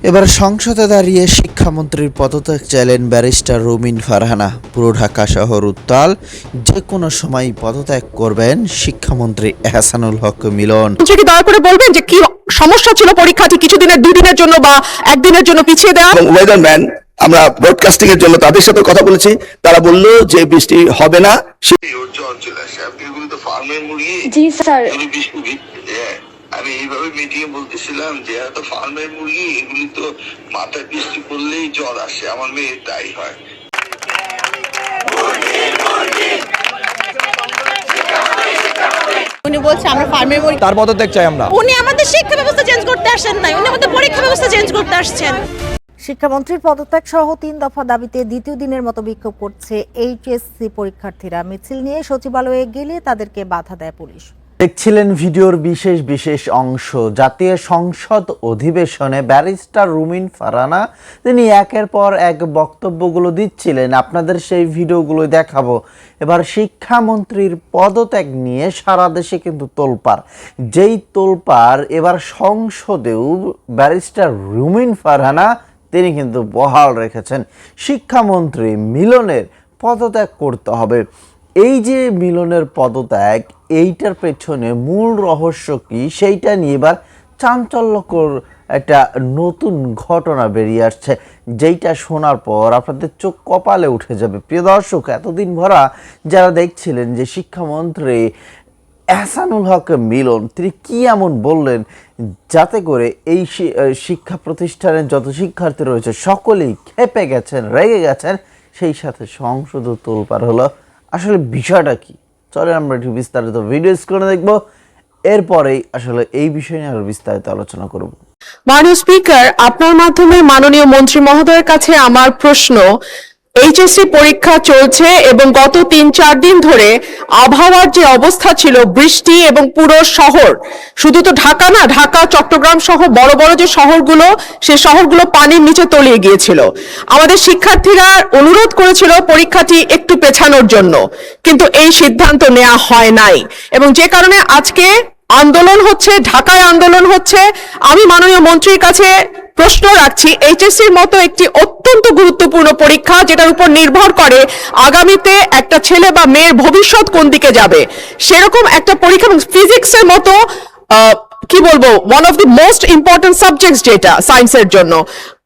এবার সংসদে দাঁড়িয়ে শিক্ষামন্ত্রীর পদত্যাগ চাইলেন ব্যারিস্টার রুমিন ফারহানা। পুরো ঢাকা শহর উত্তাল, যে কোনো সময় পদত্যাগ করবেন শিক্ষামন্ত্রী এহসানুল হক মিলন। কি দয়া করে বলবেন যে কি সমস্যা ছিল পরীক্ষাটি কিছুদিনের, দুদিনের জন্য বা একদিনের জন্য পিছিয়ে দেওয়া? ওয়েদারম্যান আমরা ব্রডকাস্টিং এর জন্য তাদের সাথে কথা বলেছি, তারা বললো যে বৃষ্টি হবে না। জি স্যার, আমি এইভাবে মিটিংয়ে বলতেছিলাম যে এত ফার্মের মুরগি, এগুলি তো মাথায় বৃষ্টি পড়লেই জ্বর আসে, আমার মেয়ে তাই হয়। উনি বলছে আমরা ফার্মের মুরগি, তার পদত্যাগ চাই আমরা। উনি আমাদের শিক্ষা ব্যবস্থা চেঞ্জ করতে আসেন নাই, উনি আমাদের পরীক্ষা ব্যবস্থা চেঞ্জ করতে আসছেন। শিক্ষামন্ত্রীর পদত্যাগ সহ 3 দফা দাবিতে দ্বিতীয় দিনের মতো বিক্ষোভ করছে এইচএসসি পরীক্ষার্থীরা। মিছিল নিয়ে সচিবালয়ে গেলে তাদেরকে বাধা দেয় পুলিশ। দেখছিলেন ভিডিওর বিশেষ অংশ। জাতীয় সংসদ অধিবেশনে ব্যারিস্টার রুমিন ফারহানা তিনি একের পর এক বক্তব্যগুলো দিচ্ছিলেন, আপনাদের সেই ভিডিওগুলো দেখাবো। এবার শিক্ষামন্ত্রীর পদত্যাগ নিয়ে সারা দেশে কিন্তু তোলপাড়, যেই তোলপাড় এবার সংসদেও ব্যারিস্টার রুমিন ফারহানা তিনি কিন্তু বহাল রেখেছেন। শিক্ষামন্ত্রী মিলনের পদত্যাগ করতে হবে। এই যে মিলনের পদত্যাগ, এইটার পেছনে মূল রহস্য কি সেইটা নিয়ে এবার চাঞ্চল্যকর একটা নতুন ঘটনা বেরিয়ে আসছে, যেইটা শোনার পর আপনাদের চোখ কপালে উঠে যাবে। প্রিয় দর্শক, এতদিন ভরা যারা দেখছিলেন যে শিক্ষামন্ত্রী এহসানুল হক মিলন তিনি কি এমন বললেন যাতে করে এই শিক্ষা প্রতিষ্ঠানের যত শিক্ষার্থী রয়েছে সকলেই ক্ষেপে গেছেন, রেগে গেছেন, সেই সাথে সংসদও তোলপাড় হলো। আসলে বিষয়টা কি, চলে আমরা একটু বিস্তারিত ভিডিও স্ক্রিনে দেখবো, এরপরেই আসলে এই বিষয় নিয়ে আরো বিস্তারিত আলোচনা করব। মাননীয় স্পিকার, আপনার মাধ্যমে মাননীয় মন্ত্রী মহোদয়ের কাছে আমার প্রশ্ন, এইচএসসি পরীক্ষা চলছে এবং গত 3-4 দিন ধরে আবহাওয়ার যে অবস্থা ছিল, বৃষ্টি এবং পুরো শহর, শুধু তো ঢাকা না, ঢাকা, চট্টগ্রাম সহ বড় বড় যে শহরগুলো, সেই শহরগুলো পানির নিচে তলিয়ে গিয়েছিল। আমাদের শিক্ষার্থীরা অনুরোধ করেছিল পরীক্ষাটি একটু পেছানোর জন্য, কিন্তু এই সিদ্ধান্ত নেওয়া হয় নাই এবং যে কারণে আজকে আন্দোলন হচ্ছে, ঢাকায় আন্দোলন হচ্ছে। আমি মাননীয় মন্ত্রীর কাছে প্রশ্ন রাখছি, এইচএসসির মতো একটি অত্যন্ত গুরুত্বপূর্ণ পরীক্ষা যেটার উপর নির্ভর করে আগামীতে একটা ছেলে বা মেয়ের ভবিষ্যৎ কোন দিকে যাবে, সেরকম একটা পরীক্ষা, ফিজিক্সের মতো কি বলবো, one of the most important subjects যেটা সায়েন্সের জন্য,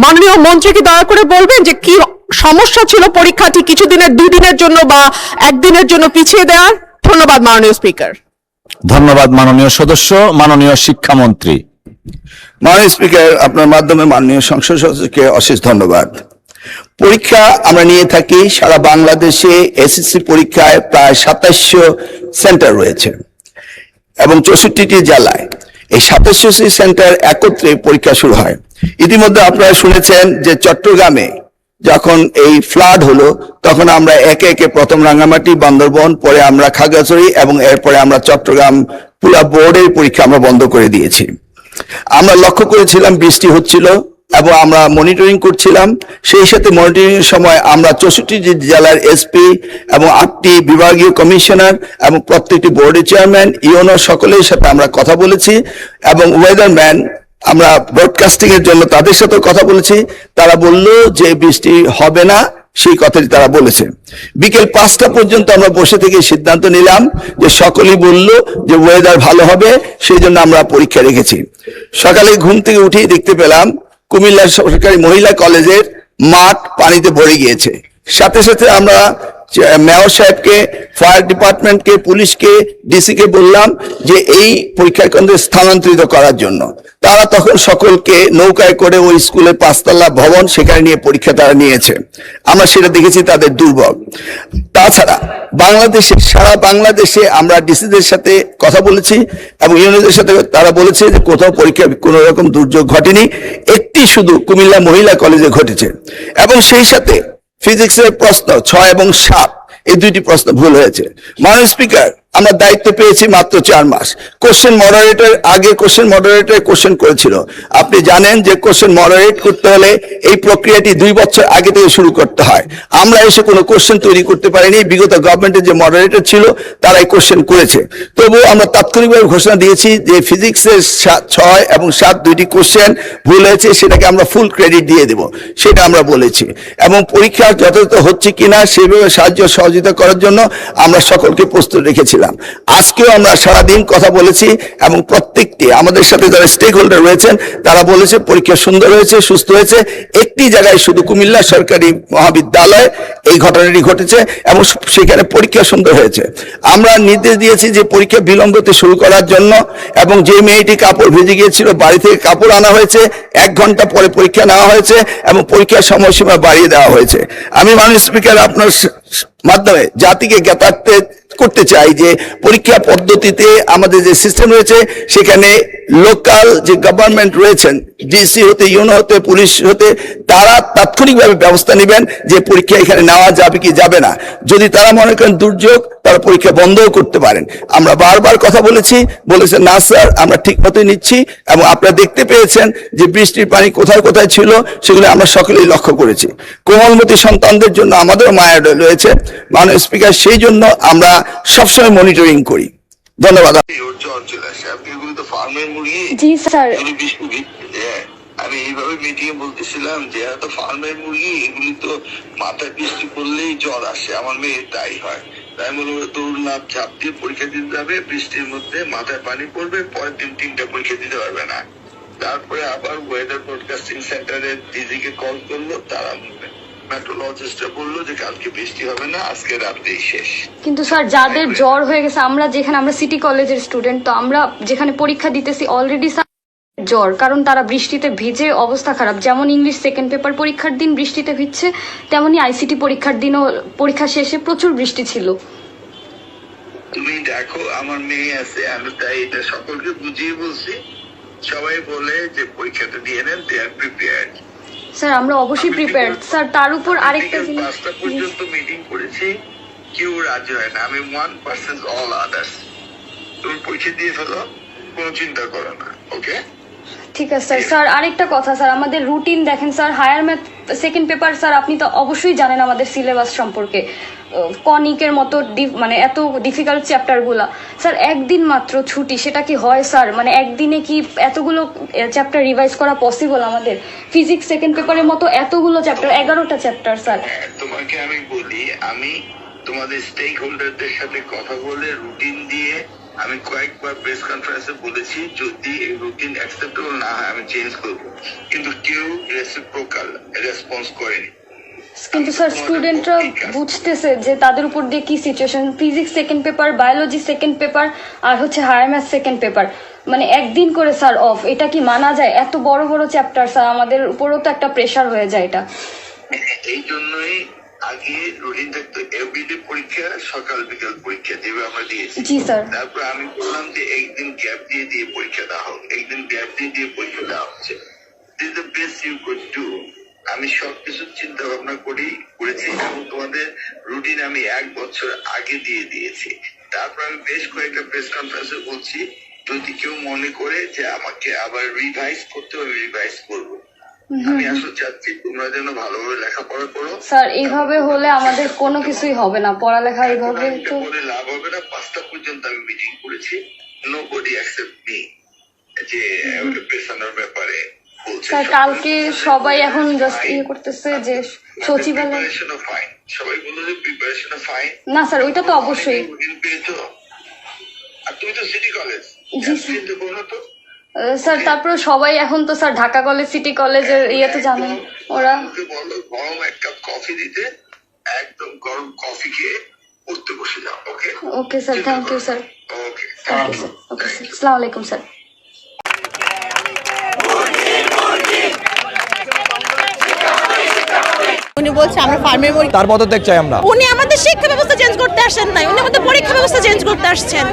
মাননীয় মন্ত্রীকে দয়া করে বলবেন যে কি সমস্যা ছিল পরীক্ষাটি কিছুদিনের, দুদিনের জন্য বা একদিনের জন্য পিছিয়ে দেওয়ার? ধন্যবাদ মাননীয় স্পিকার। ধন্যবাদ মাননীয় সদস্য। মাননীয় শিক্ষামন্ত্রী। মাননীয় স্পিকার, আপনার মাধ্যমে মাননীয় সংসদ সদস্যকে অশেষ ধন্যবাদ। পরীক্ষা আমরা নিয়ে থাকি সারা বাংলাদেশে। এসএসসি পরীক্ষায় প্রায় 2700 সেন্টার রয়েছে এবং 64টি জেলায় এই 2700 সেন্টার একত্রে পরীক্ষা শুরু হয়। ইতিমধ্যে আপনারা শুনেছেন যে চট্টগ্রামে যখন এই ফ্লাড হলো, তখন আমরা একে একে প্রথম রাঙ্গামাটি, বান্দরবন, পরে আমরা খাগড়াছড়ি এবং এরপরে আমরা চট্টগ্রাম পুরা বোর্ডের পরীক্ষা আমরা বন্ধ করে দিয়েছি। আমরা লক্ষ্য করেছিলাম বৃষ্টি হচ্ছিল এবং আমরা মনিটরিং করছিলাম। সেই সাথে মনিটরিং এর সময় আমরা 64টি জেলার এসপি এবং 8টি বিভাগীয় কমিশনার এবং প্রত্যেকটি বোর্ডের চেয়ারম্যান, ইউনো সকলের সাথে আমরা কথা বলেছি এবং ওয়েদারম্যান আমরা ব্রডকাস্টিং এর জন্য তাদের সাথে কথা বলেছি, তারা বলল যে বৃষ্টি হবে না, সেই কথাটি তারা বলেছে। বিকেল 5টা পর্যন্ত আমরা বসে থেকে সিদ্ধান্ত নিলাম যে সকলেই বলল যে ওয়েদার ভালো হবে, সেই জন্য আমরা পরীক্ষা রেখেছি। সকালে ঘুম থেকে উঠেই দেখতে পেলাম কুমিল্লা সরকারি মহিলা কলেজের মাঠ পানিতে ভরে গিয়েছে। সাথে সাথে আমরা মেয়র সাহেবকে, ফায়ার ডিপার্টমেন্টকে, পুলিশকে, ডিসিকে বললাম যে এই পরীক্ষা কেন্দ্রে স্থানান্তরিত করার জন্য। তারা তখন সকলকে নৌকায় করে ওই স্কুলের 5তলা ভবন সেখানে নিয়ে পরীক্ষা তারা নিয়েছে। আমরা সেটা দেখেছি তাদের দুর্ভোগ। তাছাড়া বাংলাদেশে, সারা বাংলাদেশে আমরা ডিসিদের সাথে কথা বলেছি এবং ইউনিয়নের সাথে, তারা বলেছে যে কোথাও পরীক্ষা কোনো রকম দুর্যোগ ঘটেনি, একটি শুধু কুমিল্লা মহিলা কলেজে ঘটেছে। এবং সেই সাথে ফিজিক্সের প্রশ্ন 6 এবং 7 এই 2টি প্রশ্ন ভুল হয়েছে। মাননীয় স্পিকার, আমরা দায়িত্ব পেয়েছি মাত্র 4 মাস। কোশ্চেন মডারেটর আগে কোশ্চেন করেছিল। আপনি জানেন যে কোশ্চেন মডারেট করতে হলে এই প্রক্রিয়াটি 2 বছর আগে থেকে শুরু করতে হয়। আমরা এসে কোনো কোশ্চেন তৈরি করতে পারিনি। বিগত গভর্নমেন্টের যে মডারেটর ছিল তারাই কোশ্চেন করেছে। তবুও আমরা তাৎক্ষণিকভাবে ঘোষণা দিয়েছি যে ফিজিক্সের 6 এবং 7 দুইটি কোশ্চেন ভুল হয়েছে, সেটাকে আমরা ফুল ক্রেডিট দিয়ে দেব, সেটা আমরা বলেছি। এবং পরীক্ষা যথাযথ হচ্ছে কিনা সেভাবে সাহায্য সহযোগিতা করার জন্য আমরা সকলকে প্রস্তুত রেখেছিলাম। আজকেও আমরা সারাদিন কথা বলেছি এবং প্রত্যেকটি আমাদের সাথে যারা স্টেক হোল্ডার রয়েছেন তারা বলেছে পরীক্ষা সুন্দর হয়েছে, সুস্থ হয়েছে। একটি জায়গায় শুধু কুমিল্লা সরকারি মহাবিদ্যালয় এই ঘটনাটি ঘটেছে এবং সেখানে পরীক্ষা সুন্দর হয়েছে। আমরা নির্দেশ দিয়েছি যে পরীক্ষা বিলম্বতে শুরু করার জন্য, এবং যে মেয়েটি কাপড় ভিজে গিয়েছিল বাড়ি থেকে কাপড় আনা হয়েছে, 1 ঘন্টা পরে পরীক্ষা নেওয়া হয়েছে এবং পরীক্ষার সময়সীমা বাড়িয়ে দেওয়া হয়েছে। আমি মাননীয় স্পিকার আপনার মাধ্যমে জাতিকে জ্ঞাতার্থ করতে চাই যে পরীক্ষা পদ্ধতিতে আমাদের যে সিস্টেম রয়েছে সেখানে লোকাল যে গভর্নমেন্ট রয়েছেন, ডিসি হতে, ইউনো হতে, পুলিশ হতে, তারা তাৎক্ষণিকভাবে ব্যবস্থা নেবেন যে পরীক্ষা এখানে নেওয়া যাবে কি যাবে না। যদি তারা মনে করেন দুর্যোগ, তারা পরীক্ষা বন্ধও করতে পারেন। আমরা বারবার কথা বলেছেন না স্যার, আমরা ঠিক মতোই নিচ্ছি। এবং আপনারা দেখতে পেয়েছেন যে বৃষ্টির পানি কোথায় কোথায় ছিল সেগুলো আমরা সকলেই লক্ষ্য করেছি। কোমলমতি সন্তানদের জন্য আমাদের মায়া রয়েছে মাননীয় স্পিকার, সেই জন্য আমরা সবসময় মনিটরিং করি। ধন্যবাদ। ওর জ্বর চলে আসে, আপনি এগুলো তো ফার্মের মুরগি। জি স্যার। আমি এইভাবে মিটিং এ বলতেছিলাম যে এত ফার্মের মুরগি, এগুলি তো মাথায় বৃষ্টি পড়লেই জ্বর আসে, আমার মেয়ে তাই হয়। তাই বলে দৌড়লাম, ঝাঁপ দিয়ে পরীক্ষা দিতে যাবে, বৃষ্টির মধ্যে মাথায় পানি পড়বে, পরের দিন 3টা পরীক্ষা দিতে পারবে না। তারপরে আবার ওয়েদার ব্রডকাস্টিং সেন্টারের দিদিকে কল করলো, তারা মেট্রোলজিস্টরা বললো যে কালকে বৃষ্টি হবে না, আজকে রাতেই শেষ। কিন্তু স্যার যাদের জ্বর হয়ে গেছে, আমরা সিটি কলেজের স্টুডেন্ট, তো আমরা যেখানে পরীক্ষা দিতেছি অলরেডি জ্বর, কারণ তারা বৃষ্টিতে ভিজে অবস্থা খারাপ। যেমন ইংলিশ সেকেন্ড পেপার পরীক্ষার দিন বৃষ্টিতে ভিজছে, তেমনি আইসিটি পরীক্ষার দিনও পরীক্ষা শেষে প্রচুর বৃষ্টি ছিল। তুমি দেখো আমার মেয়ে আছে, আমি তাই এটা সকলকে বুঝিয়ে বলছি। সবাই বলে যে পরীক্ষাটা দিয়ে নেন, দে আর প্রিপেয়ার্ড। স্যার আমরা অবশ্যই প্রিপেয়ার্ড স্যার। তার উপর আরেকটা জিনিস, 5টা পর্যন্ত মিটিং করেছি, কেউ রাজি হয় না। আমি 1% অল আদার্স। তুমি পরীক্ষা দিয়ে ফেলো, কোনো চিন্তা করো না, ওকে? ঠিক আছে স্যার। স্যার আরেকটা কথা স্যার, আমাদের রুটিন দেখেন sir, higher math second paper sir আপনি তো অবশ্যই জানেন আমাদের সিলেবাস সম্পর্কে, কনিকের মতো মানে এত ডিফিকাল্ট চ্যাপ্টার গুলা স্যার, একদিন মাত্র ছুটি, সেটা কি হয় স্যার? মানে একদিনে কি এতগুলো চ্যাপ্টার রিভাইজ করা পসিবল আমাদের? ফিজিক্স সেকেন্ড পেপারের মতো এতগুলো চ্যাপ্টার, 11টা চ্যাপ্টার স্যার। তোমাকে আমি বলি, আমি তোমাদের স্টেক হোল্ডারদের সাথে কথা বলে রুটিন দিয়ে আমি কয়েকবার প্রেস কনফারেন্সে বলেছি যদি এই রুটিন অ্যাকসেপ্টেবল না হয় আমি চেঞ্জ করব, কিন্তু কেউ রেসিপ্রোকাল রেসপন্স করেনি। কিন্তু স্যার স্টুডেন্টরা বুঝতেছে যে তাদের উপর দিয়ে কি situation, physics second paper, biology second paper, আর হচ্ছে হায়ার ম্যাথ সেকেন্ড পেপার, মানে একদিন করে স্যার অফ, এটা কি মানা যায়? এত বড় বড় চ্যাপ্টার স্যার, আমাদের উপরও তো একটা প্রেশার হয়ে যায় এটা। এই জন্যই আগে রুটিন থাকতো এভরিডে পরীক্ষা, সকাল বিকাল পরীক্ষা যেভাবে আমরা দিয়েছি। জি স্যার। তারপর আমি বললাম যে একদিন গ্যাপ দিয়ে পরীক্ষা দেওয়া হোক, একদিন গ্যাপ দিয়ে পরীক্ষা দেওয়া হচ্ছে। This the best you could do. আমি সবকিছু চিন্তা ভাবনা করেছি এবং তোমাদের রুটিন আমি 1 বছর আগে দিয়ে দিয়েছি। তারপর আমি বেশ কয়েকটা প্রেস কনফারেন্সে বলছি যদি কেউ মনে করে যে আমাকে আবার রিভাইজ করতে হবে, রিভাইজ করবো। আমি আসলে চাচ্ছি তোমরা যেন ভালোভাবে লেখাপড়া করো স্যার। এইভাবে হলে আমাদের কোনো কিছুই হবে না, পড়ালেখা এইভাবে তো লাভ হবে না। 5টা পর্যন্ত আমি মিটিং করেছি, নোবডি অ্যাকসেপ্ট মি যে পেশানোর ব্যাপারে বলছে। স্যার কালকে সবাই এখন জাস্ট করতেছে যে সচিবালয়, সবাই বললো যে প্রিপারেশন ফাইন। না স্যার ওইটা তো অবশ্যই। আর তুমি তো সিটি কলেজ, চিন্তা করো না তো স্যার। তারপরে সবাই এখন তো স্যার ঢাকা কলেজ, সিটি কলেজের ইয়ে তো জানেন, ওরা বলো গরম 1 কাপ কফি দিতে, একদম গরম কফি খেয়ে পড়তে বসে যাও, okay? Okay sir, thank you sir. Okay, thank you sir. Okay sir, আসসালামু আলাইকুম স্যার। উনি বলছে আমরা ফার্মের মুরগি, তার পদত্যাগ চাই আমরা। উনি আমাদের শিক্ষা ব্যবস্থা চেঞ্জ করতে আসেন নাই, উনি আমাদের পরীক্ষা ব্যবস্থা চেঞ্জ করতে আসছেন।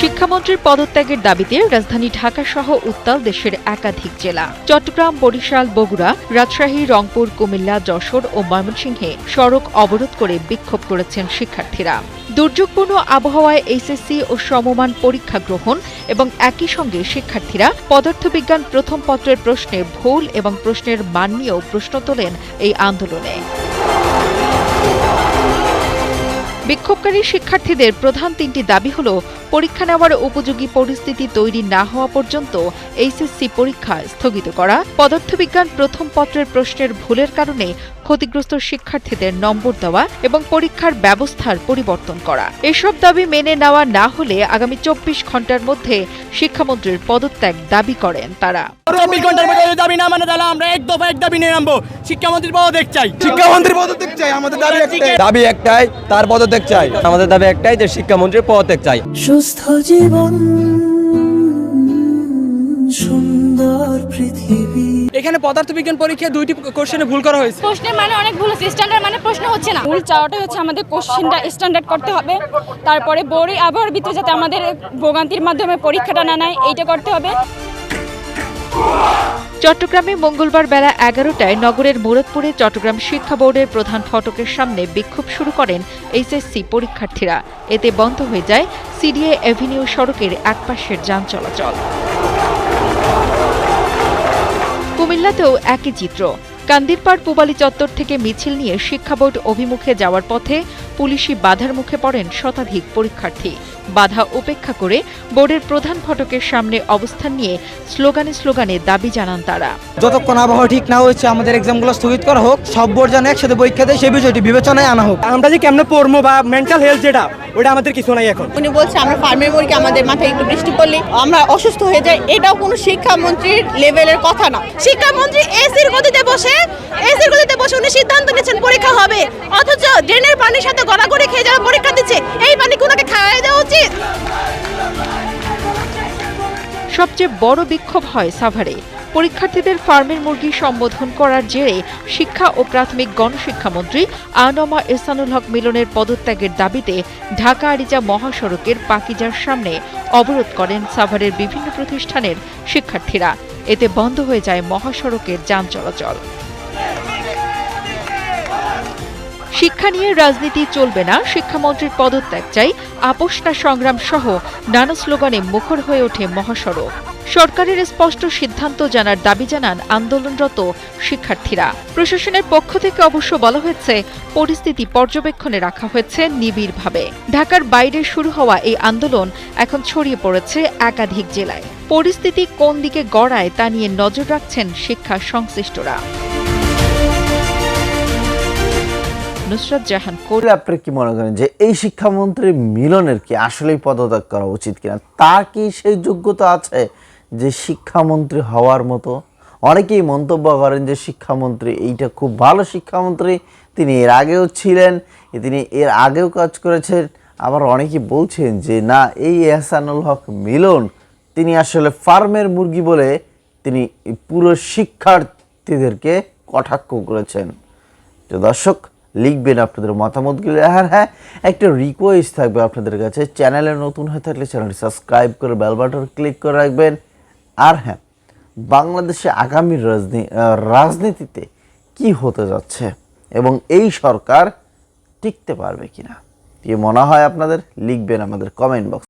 শিক্ষামন্ত্রীর পদত্যাগের দাবিতে রাজধানী ঢাকা সহ উত্তাল দেশের একাধিক জেলা। চট্টগ্রাম, বরিশাল, বগুড়া, রাজশাহী, রংপুর, কুমিল্লা, যশোর ও ময়মনসিংহে সড়ক অবরোধ করে বিক্ষোভ করেছেন শিক্ষার্থীরা। দুর্যোগপূর্ণ আবহাওয়ায় এইচএসসি ও সমমান পরীক্ষা গ্রহণ এবং একই সঙ্গে শিক্ষার্থীরা পদার্থবিজ্ঞান প্রথম পত্রের প্রশ্নে ভুল এবং প্রশ্নের মান নিয়েও প্রশ্ন তোলেন এই আন্দোলনে। বিক্ষোভকারী শিক্ষার্থীদের প্রধান তিনটি দাবি হল পরীক্ষা নেওয়ার উপযোগী পরিস্থিতি তৈরি না হওয়া পর্যন্ত এইচএসসি পরীক্ষা স্থগিত করা, পদার্থবিজ্ঞান প্রথম পত্রের প্রশ্নের ভুলের কারণে ক্ষতিগ্রস্ত শিক্ষার্থীদের নম্বর দেওয়া এবং পরীক্ষার ব্যবস্থার পরিবর্তন করা। এসব দাবি মেনে নেওয়া না হলে আগামী 24 ঘন্টার মধ্যে শিক্ষামন্ত্রীর পদত্যাগ দাবি করেন তারা। 24 ঘন্টার মধ্যে দাবি না মানে তাহলে আমরা এক দফা এক দাবি নিয়ে নামবো। শিক্ষামন্ত্রীর পদত্যাগ চাই। শিক্ষামন্ত্রীর পদত্যাগ চাই। আমাদের দাবি একটাই, তার পদত্যাগ চাই। আমাদের দাবি একটাই যে শিক্ষামন্ত্রীর পদত্যাগ চাই। সুস্থ জীবন, সুন্দর পৃথিবী। এখানে পদার্থবিজ্ঞান পরীক্ষায় 2টি কোশ্চেনে ভুল করা হয়েছে। প্রশ্নের মানে অনেক ভুল আছে, স্ট্যান্ডার্ড মানে প্রশ্ন হচ্ছে না। ভুল চাওয়াটাই হচ্ছে আমাদের কোশ্চেনটা স্ট্যান্ডার্ড করতে হবে। তারপরে বোর্ডে আবহাওয়ার ভিতরে যাতে আমাদের ভোগান্তির মাধ্যমে পরীক্ষাটা না নেয় এইটা করতে হবে। চট্টগ্রামে মঙ্গলবার বেলা 11টায় নগরের মুরাদপুরে চট্টগ্রাম শিক্ষা বোর্ডের প্রধান ফটকের সামনে বিক্ষোভ শুরু করেন এইচএসসি পরীক্ষার্থীরা। এতে বন্ধ হয়ে যায় সিডিএ এভিনিউ সড়কের একপাশের যান চলাচল। কুমিল্লাতেও একই চিত্র। কান্দিরপাড় পুবালী চত্বর থেকে মিছিল নিয়ে শিক্ষা বোর্ড অভিমুখে যাওয়ার পথে পুলিশি বাধার মুখে পড়েন শতাধিক পরীক্ষার্থী। বাধা উপেক্ষা করে বোর্ডের প্রধান ফটকের সামনে অবস্থান নিয়ে স্লোগানে দাবি জানান তারা। যতক্ষণ আবহাওয়া ঠিক না হচ্ছে আমাদের এক্সামগুলো স্থগিত করা হোক, সব বোর্ড যেন একসাথে পরীক্ষা দেয় সেই বিষয়টি বিবেচনায় আনা হোক। আমরা যে কেমনে পড়বো বা মেন্টাল হেলথ যেটা ওটা আমাদের কিছু নাই এখন। উনি বলছে আমরা ফার্মের মুরগি, আমাদের মাথায় একটু বৃষ্টি পড়লে আমরা অসুস্থ হয়ে যাই। এটাও কোনো শিক্ষামন্ত্রীর লেভেলের কথা না। শিক্ষামন্ত্রী এসির গদিতে বসে উনি সিদ্ধান্ত নিয়েছেন পরীক্ষা হবে, অথচ ড্রেনের পানির সাথে গড়াগড়ি খেয়ে যারা পরীক্ষা দিচ্ছে এই পানি কোনাকে খাওয়াই দেওয়া উচিত। সবচেয়ে বড় বিক্ষোভ হয় সাভারে। পরীক্ষার্থীদের ফার্মের মুরগি সম্বোধন করার জেরে শিক্ষা ও প্রাথমিক গণশিক্ষামন্ত্রী আনমা এহসানুল হক মিলনের পদত্যাগের দাবিতে ঢাকা আরিচা মহাসড়কের পাকিজার সামনে অবরোধ করেন সাভারের বিভিন্ন প্রতিষ্ঠানের শিক্ষার্থীরা। এতে বন্ধ হয়ে যায় মহাসড়কের যান চলাচল। শিক্ষা নিয়ে রাজনীতি চলবে না, শিক্ষামন্ত্রীর পদত্যাগ চাই, আপোষ না সংগ্রাম সহ নানা স্লোগানে মুখর হয়ে ওঠে মহাসড়ক। সরকারের স্পষ্ট সিদ্ধান্ত জানার দাবি জানান আন্দোলনরত শিক্ষার্থীরা। প্রশাসনের পক্ষ থেকে অবশ্য বলা হয়েছে পরিস্থিতি পর্যবেক্ষণে রাখা হয়েছে নিবিড়ভাবে। ঢাকার বাইরে শুরু হওয়া এই আন্দোলন এখন ছড়িয়ে পড়েছে একাধিক জেলায়। পরিস্থিতি কোন দিকে গড়ায় তা নিয়ে নজর রাখছেন শিক্ষা সংশ্লিষ্টরা। নুসরাত জাহান কোর। আপনি কি মনে করেন যে এই শিক্ষামন্ত্রী মিলনের কি আসলেই পদত্যাগ করা উচিত কিনা? তার কি সেই যোগ্যতা আছে যে শিক্ষামন্ত্রী হওয়ার মতো? অনেকেই মন্তব্য করেন যে শিক্ষামন্ত্রী এইটা খুব ভালো শিক্ষামন্ত্রী, তিনি এর আগেও ছিলেন, তিনি এর আগেও কাজ করেছেন। আবার অনেকেই বলছেন যে না, এই এহসানুল হক মিলন তিনি আসলে ফার্মের মুরগি বলে তিনি পুরো শিক্ষার্থীদেরকে কটাক্ষ করেছেন। তো দর্শক, লিখবেন আপনাদের মতামতগুলো। আর হ্যাঁ, একটা রিকোয়েস্ট থাকবে আপনাদের কাছে, চ্যানেলে নতুন হয়ে থাকলে চ্যানেলটি সাবস্ক্রাইব করে বেল বাটন ক্লিক করে রাখবেন। আর হ্যাঁ, বাংলাদেশে আগামী রাজনীতিতে কি হতে যাচ্ছে এবং এই সরকার টিকতে পারবে কিনা, কি মনে হয় আপনাদের? লিখবেন আমাদের কমেন্ট বক্স।